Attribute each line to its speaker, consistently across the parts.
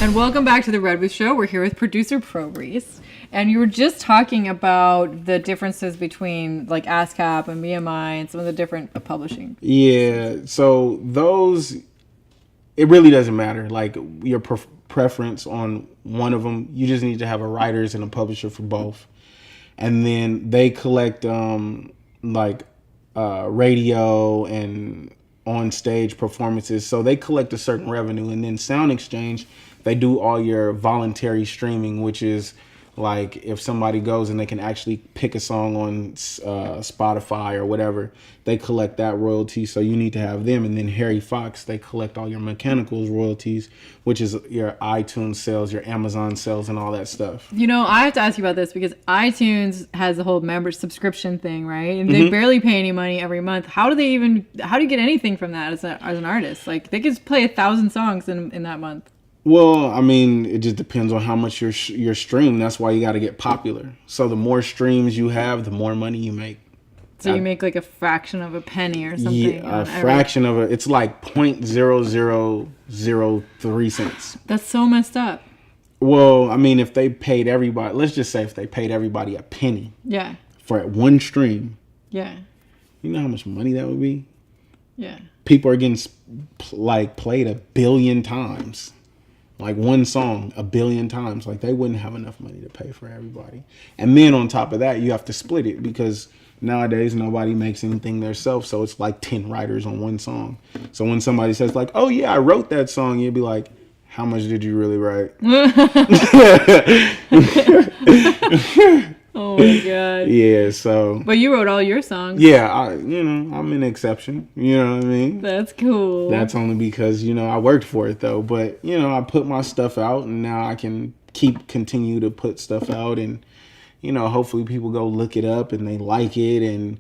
Speaker 1: And welcome back to the Red Booth Show. We're here with producer Pro Reese. And you were just talking about the differences between like ASCAP and BMI and some of the different publishing.
Speaker 2: Yeah, so those, it really doesn't matter. Like your preference on one of them, you just need to have a writers and a publisher for both. And then they collect radio and on stage performances. So they collect a certain revenue. And then Sound Exchange, they do all your voluntary streaming, which is like if somebody goes and they can actually pick a song on Spotify or whatever, they collect that royalty. So you need to have them. And then Harry Fox, they collect all your mechanicals royalties, which is your iTunes sales, your Amazon sales, and all that stuff.
Speaker 1: You know, I have to ask you about this because iTunes has the whole member subscription thing, right? And they barely pay any money every month. How do you get anything from that as an artist? Like they could play 1,000 songs in that month.
Speaker 2: Well, I mean, it just depends on how much you're streamed. That's why you got to get popular. So the more streams you have, the more money you make.
Speaker 1: So you make like a fraction of a penny or something.
Speaker 2: Yeah, fraction of it's like 0.0003 cents.
Speaker 1: That's so messed up.
Speaker 2: Well, I mean, if they paid everybody, let's just say if they paid everybody a penny.
Speaker 1: Yeah.
Speaker 2: For one stream.
Speaker 1: Yeah.
Speaker 2: You know how much money that would be?
Speaker 1: Yeah.
Speaker 2: People are getting played 1 billion times. Like one song 1 billion times. Like they wouldn't have enough money to pay for everybody. And then on top of that, you have to split it because nowadays nobody makes anything themselves. So it's like 10 writers on one song. So when somebody says like, oh yeah, I wrote that song, you'd be like, how much did you really write?
Speaker 1: Oh my god.
Speaker 2: Yeah, so.
Speaker 1: But you wrote all your songs.
Speaker 2: Yeah, I'm an exception. You know what I mean?
Speaker 1: That's cool.
Speaker 2: That's only because, I worked for it though. But, I put my stuff out and now I can continue to put stuff out and, hopefully people go look it up and they like it and,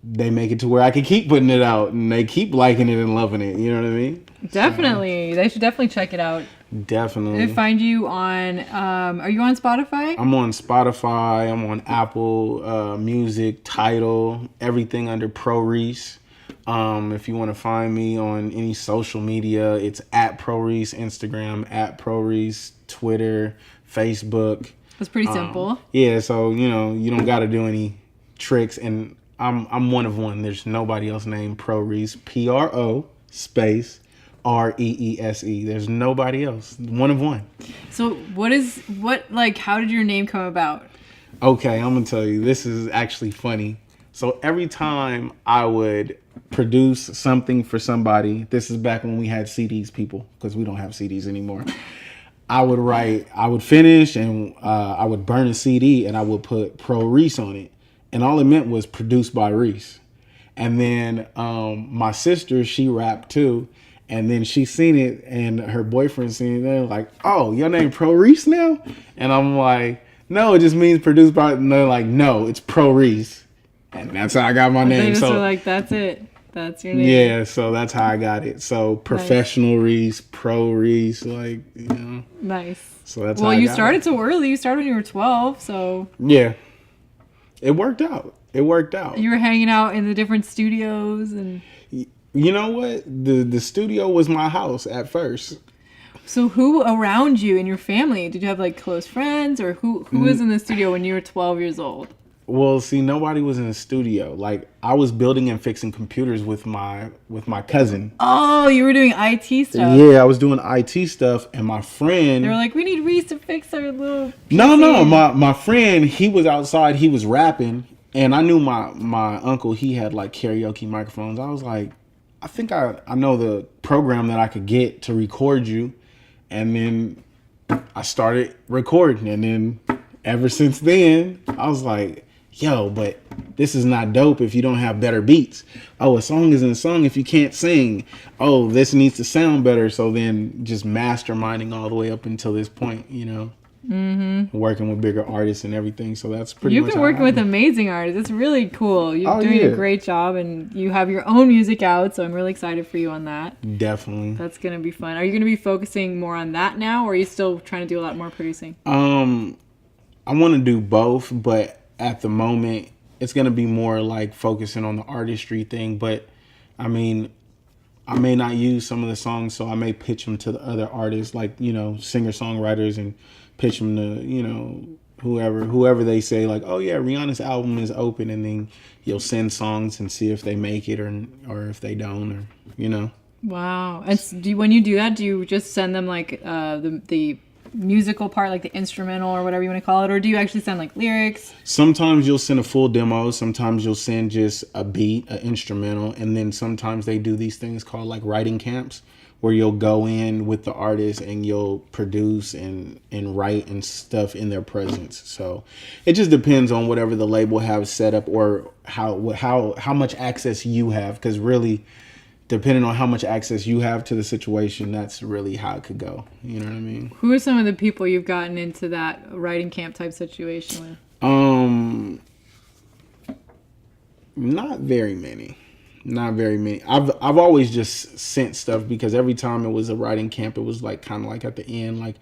Speaker 2: they make it to where I can keep putting it out and they keep liking it and loving it. You know what I mean?
Speaker 1: Definitely. They should definitely check it out.
Speaker 2: Definitely.
Speaker 1: Did they find you on, are you on Spotify?
Speaker 2: I'm on Spotify. I'm on Apple Music, Tidal, everything under Pro Reese. If you want to find me on any social media, it's at Pro Reese, Instagram, at Pro Reese, Twitter, Facebook.
Speaker 1: That's pretty simple.
Speaker 2: Yeah, so, you don't got to do any tricks. And I'm one of one. There's nobody else named Pro Reese, PRO space REESE. There's nobody else. One of one.
Speaker 1: So how did your name come about?
Speaker 2: Okay, I'm gonna tell you. This is actually funny. So every time I would produce something for somebody, this is back when we had CDs, people, because we don't have CDs anymore. I would finish and I would burn a CD and I would put Pro Reese on it. And all it meant was produced by Reese. And then my sister, she rapped too. And then she seen it and her boyfriend seen it. They're like, oh, your name Pro Reese now? And I'm like, no, it just means produced by. And they're like, no, it's Pro Reese. And that's how I got my name.
Speaker 1: They just
Speaker 2: so
Speaker 1: were like, that's it. That's your name.
Speaker 2: Yeah, so that's how I got it. So professional nice. Reese, Pro Reese,
Speaker 1: Nice.
Speaker 2: So that's
Speaker 1: well,
Speaker 2: how I
Speaker 1: you
Speaker 2: got
Speaker 1: started
Speaker 2: it.
Speaker 1: so early. You started when you were 12, so.
Speaker 2: Yeah. It worked out. You
Speaker 1: were hanging out in the different studios and.
Speaker 2: You know what? The studio was my house at first.
Speaker 1: So who around you in your family? Did you have like close friends or who was in the studio when you were 12 years old?
Speaker 2: Well, see, nobody was in the studio. Like I was building and fixing computers with my cousin.
Speaker 1: Oh, you were doing IT stuff.
Speaker 2: Yeah, I was doing IT stuff and my friend.
Speaker 1: They were like, we need Reese to fix our little PC.
Speaker 2: No, my friend, he was outside, he was rapping and I knew my uncle, he had like karaoke microphones. I was like, I think I know the program that I could get to record you. And then I started recording. And then ever since then, I was like, yo, but this is not dope if you don't have better beats. Oh, a song isn't a song if you can't sing. Oh, this needs to sound better. So then just masterminding all the way up until this point, working with bigger artists and everything. So that's pretty much.
Speaker 1: You've been working with amazing artists. It's really cool. You're doing a great job and you have your own music out. So I'm really excited for you on that.
Speaker 2: Definitely.
Speaker 1: That's going to be fun. Are you going to be focusing more on that now or are you still trying to do a lot more producing?
Speaker 2: I want to do both, but at the moment it's going to be more like focusing on the artistry thing. But I mean, I may not use some of the songs, so I may pitch them to the other artists, like, you know, singer-songwriters, and pitch them to, you know, whoever they say, like, oh yeah, Rihanna's album is open, and then you'll send songs and see if they make it or if they don't, or, you know.
Speaker 1: Wow. And when you do that, do you just send them like the musical part, like the instrumental or whatever you want to call it, or do you actually send like lyrics?
Speaker 2: Sometimes you'll send a full demo, sometimes you'll send just a beat, an instrumental, and then sometimes they do these things called like writing camps, where you'll go in with the artist and you'll produce and write and stuff in their presence. So it just depends on whatever the label has set up, or how much access you have, because really, depending on how much access you have to the situation, that's really how it could go. You know what I mean?
Speaker 1: Who are some of the people you've gotten into that writing camp type situation with?
Speaker 2: Not very many. Not very many. I've always just sent stuff, because every time it was a writing camp, it was like kind of like at the end, like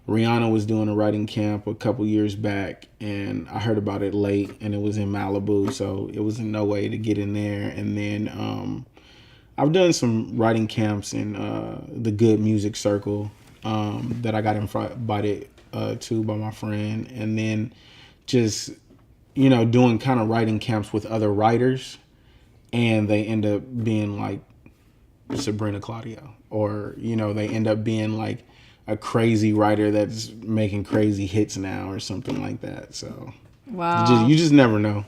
Speaker 2: Rihanna was doing a writing camp a couple years back, and I heard about it late, and it was in Malibu, so it was no way to get in there. And then I've done some writing camps in the Good Music Circle that I got invited to by my friend. And then just, you know, doing kind of writing camps with other writers. And they end up being like Sabrina Claudio. Or, you know, they end up being like a crazy writer that's making crazy hits now or something like that. So
Speaker 1: wow,
Speaker 2: you just never know.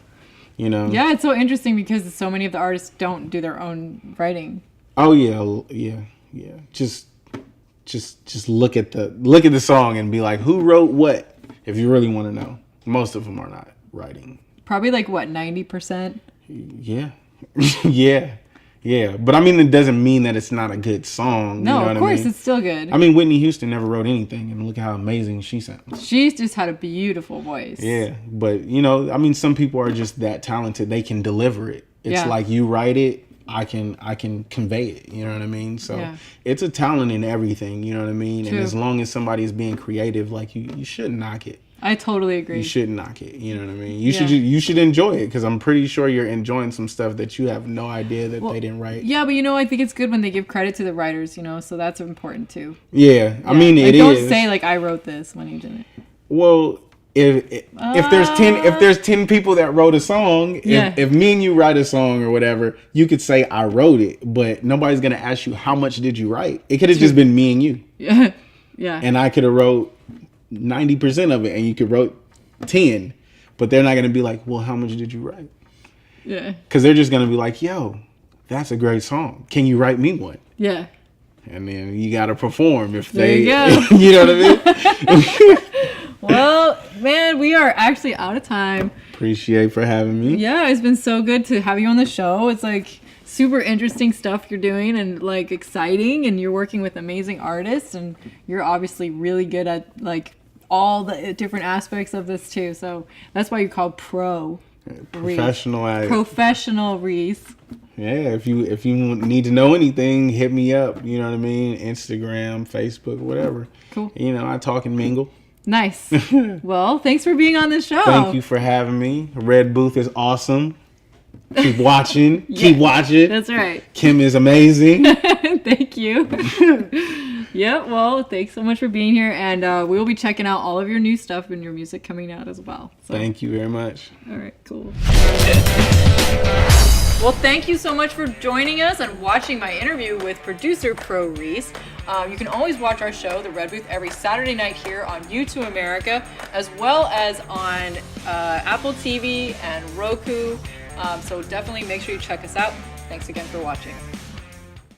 Speaker 2: You know?
Speaker 1: Yeah, it's so interesting because so many of the artists don't do their own writing.
Speaker 2: Oh yeah. Just look at the song and be like, who wrote what? If you really want to know, most of them are not writing.
Speaker 1: Probably like what, 90%?
Speaker 2: Yeah, yeah. But I mean, it doesn't mean that it's not a good song.
Speaker 1: No,
Speaker 2: you know
Speaker 1: of
Speaker 2: what
Speaker 1: course
Speaker 2: I mean?
Speaker 1: It's still good.
Speaker 2: I mean, Whitney Houston never wrote anything, and look how amazing she sounds.
Speaker 1: She's just had a beautiful voice.
Speaker 2: Yeah, but you know, I mean, some people are just that talented; they can deliver it. It's like you write it, I can convey it. You know what I mean? So it's a talent in everything. You know what I mean? True. And as long as somebody is being creative, like you shouldn't knock it.
Speaker 1: I totally agree.
Speaker 2: You shouldn't knock it. You know what I mean? You should enjoy it, because I'm pretty sure you're enjoying some stuff that you have no idea that they didn't write.
Speaker 1: Yeah, but you know, I think it's good when they give credit to the writers, you know, so that's important too.
Speaker 2: Yeah. I mean,
Speaker 1: like,
Speaker 2: it
Speaker 1: don't
Speaker 2: is.
Speaker 1: Don't say like I wrote this when you didn't.
Speaker 2: Well, if there's 10 people that wrote a song, if me and you write a song or whatever, you could say I wrote it, but nobody's gonna ask you how much did you write. It could have just been me and you.
Speaker 1: Yeah.
Speaker 2: And I could have wrote 90% of it, and you could wrote 10, but they're not going to be like, well, how much did you write?
Speaker 1: Yeah.
Speaker 2: Because they're just going to be like, yo, that's a great song. Can you write me one?
Speaker 1: Yeah.
Speaker 2: And then you got to perform if
Speaker 1: there
Speaker 2: they,
Speaker 1: you go.
Speaker 2: You know what I
Speaker 1: mean? Well, man, we are actually out of time.
Speaker 2: Appreciate for having me.
Speaker 1: Yeah, it's been so good to have you on the show. It's like super interesting stuff you're doing, and like exciting, and you're working with amazing artists, and you're obviously really good at like all the different aspects of this too. So that's why you're called Professional Reese.
Speaker 2: Yeah, if you need to know anything, hit me up. You know what I mean? Instagram, Facebook, whatever. Cool. You know, I talk and mingle.
Speaker 1: Nice. Well, thanks for being on the show.
Speaker 2: Thank you for having me. Red Booth is awesome. Keep watching. Keep watching.
Speaker 1: That's right.
Speaker 2: Kim is amazing.
Speaker 1: Thank you. Yeah, well, thanks so much for being here, and we'll be checking out all of your new stuff and your music coming out as well. So.
Speaker 2: Thank you very much.
Speaker 1: All right, cool. Well, thank you so much for joining us and watching my interview with producer Pro Reese. You can always watch our show, The Red Booth, every Saturday night here on U2 America, as well as on Apple TV and Roku. So definitely make sure you check us out. Thanks again for watching.